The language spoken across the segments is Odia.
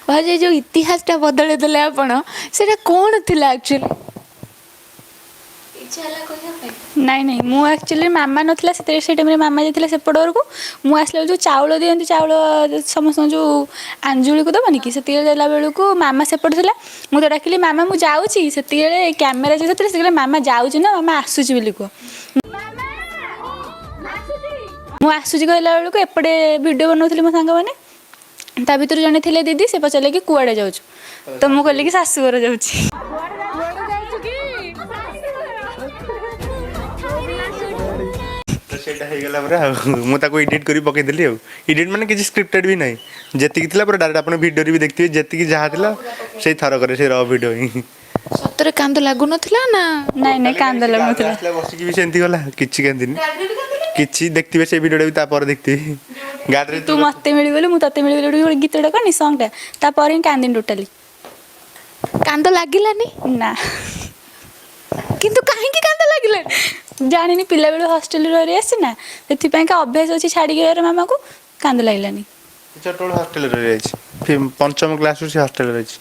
भाज जो इतिहासटा बदल देले आपण सेटा कोन थिला एक्चुअली इच्छा हला कहिया पे ନାଇଁ ନାଇଁ ମୁଁ ଆକ୍ଚୁଆଲି ମାମା ନଥିଲା ସେତେବେଳେ ସେ ଟାଇମ୍ରେ ମାମା ଯାଇଥିଲା ସେପଟ ଘରକୁ ମୁଁ ଆସିଲା ବେଳକୁ ଯେଉଁ ଚାଉଳ ଦିଅନ୍ତି ଚାଉଳ ସମସ୍ତଙ୍କୁ ଯେଉଁ ଆଞ୍ଜୁଳିକୁ ଦେବନି କି ସେତିକି ଦେଲା ବେଳକୁ ମାମା ସେପଟ ଥିଲା ମୁଁ ତ ଡାକିଲି ମାମା ମୁଁ ଯାଉଛି ସେତିକିବେଳେ କ୍ୟାମେରା ଯେଉଁ ସେତେବେଳେ ସେତେବେଳେ ମାମା ଯାଉଛି ନା ମାମା ଆସୁଛି ବୋଲି କୁହ ମୁଁ ଆସୁଛି କହିଲା ବେଳକୁ ଏପଟେ ଭିଡ଼ିଓ ବନାଉଥିଲି ମୋ ସାଙ୍ଗମାନେ ତା ଭିତରୁ ଜଣେ ଥିଲେ ଦିଦି ସେ ପଚାରିଲେ କି କୁଆଡ଼େ ଯାଉଛୁ ତ ମୁଁ କହିଲି କି ଶାଶୁଘର ଯାଉଛି ସେଇଟା ହେଇଗଲା ପରେ ଆଉ ମୁଁ ତାକୁ ଏଡ଼ିଟ୍ କରି ପକେଇଦେଲି ଆଉ ଏଡ଼ିଟ୍ ମାନେ କିଛି ସ୍କ୍ରିପ୍ଟେଡ୍ ବି ନାହିଁ ଯେତିକି ଥିଲା ପୁରା ଡାଇରେକ୍ଟ ଆପଣ ଭିଡ଼ିଓରେ ବି ଦେଖିଥିବେ ଯେତିକି ଯାହା ଥିଲା ସେଇ ଥରକରେ ସେଇ ର ଭିଡ଼ିଓ ହିଁ ସତରେ କାନ୍ଦ ଲାଗୁନଥିଲା ନା ନାଇଁ ନାଇଁ କାନ୍ଦ ଲାଗୁନଥିଲା ଆସିଲା ବସିକି ବି ସେମିତି ଗଲା କିଛି କାନ୍ଦିନି କିଛି ଦେଖିଥିବେ ସେଇ ଭିଡ଼ିଓଟା ବି ତାପରେ ଦେଖିଥିବେ ଗାଡ଼ିରେ ତୁ ମତେ ମିଳିଗଲୁ ମୁଁ ତତେ ମିଳିଗଲି ଗୋଟେ ଗୀତଟା କନି ସଙ୍ଗଟା ତାପରେ ହିଁ କାନ୍ଦିନି ଟୋଟାଲି କାନ୍ଦ ଲାଗିଲାନି ନା କିନ୍ତୁ କାହିଁକି କାନ୍ଦ ଲାଗିଲାନି ଜାଣିନି ପିଲାବେଳୁ ହଷ୍ଟେଲରେ ରହି ଆସିଛି ନା ସେଥିପାଇଁକା ଅଭ୍ୟାସ ଅଛି ଛାଡ଼ିକି ରହିବାର ମାମାକୁ କାନ୍ଦ ଲାଗିଲାନି ଛୋଟବେଳୁ ହଷ୍ଟେଲରେ ରହିଯାଇଛି ପଞ୍ଚମ କ୍ଲାସ୍ରୁ ସେ ହଷ୍ଟେଲରେ ରହିଛି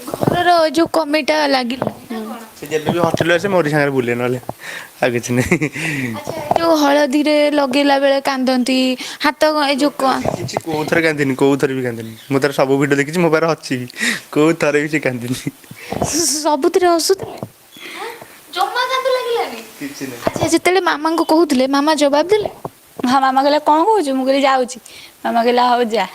ଘରର ଯୋଉ କମିଟା ଲାଗିଲା ସେ ଯେବେ ବି ହଷ୍ଟେଲରେ ଆସେ ମୋରି ସାଙ୍ଗରେ ବୁଲେ ନହେଲେ ଆଉ କିଛି ନାହିଁ ଯୋଉ ହଳଦୀରେ ଲଗେଇଲା ବେଳେ କାନ୍ଦନ୍ତି ହାତ ଏ ଯୋଉ କିଛି କୋଉଥରେ କାନ୍ଦିନି କୋଉଥରେ ବି କାନ୍ଦିନି ମୁଁ ତାର ସବୁ ଭିଡ଼ିଓ ଦେଖିଛି ମୋ ପାଖରେ ଅଛି କୋଉ ଥରେ ବି ସେ କାନ୍ଦିନି ସବୁଥିରେ ହସୁଥିଲେ ଜମା କାନ୍ଦ ଲାଗିଲାନି କିଛି ନାହିଁ ଆଚ୍ଛା ଯେତେବେଳେ ମାମାଙ୍କୁ କହୁଥିଲେ ମାମା ଜବାବ ଦେଲେ ହଁ ମାମା କହିଲା କ'ଣ କହୁଛୁ ମୁଁ କହିଲି ଯାଉଛି ମାମା କହିଲା ହଉ ଯା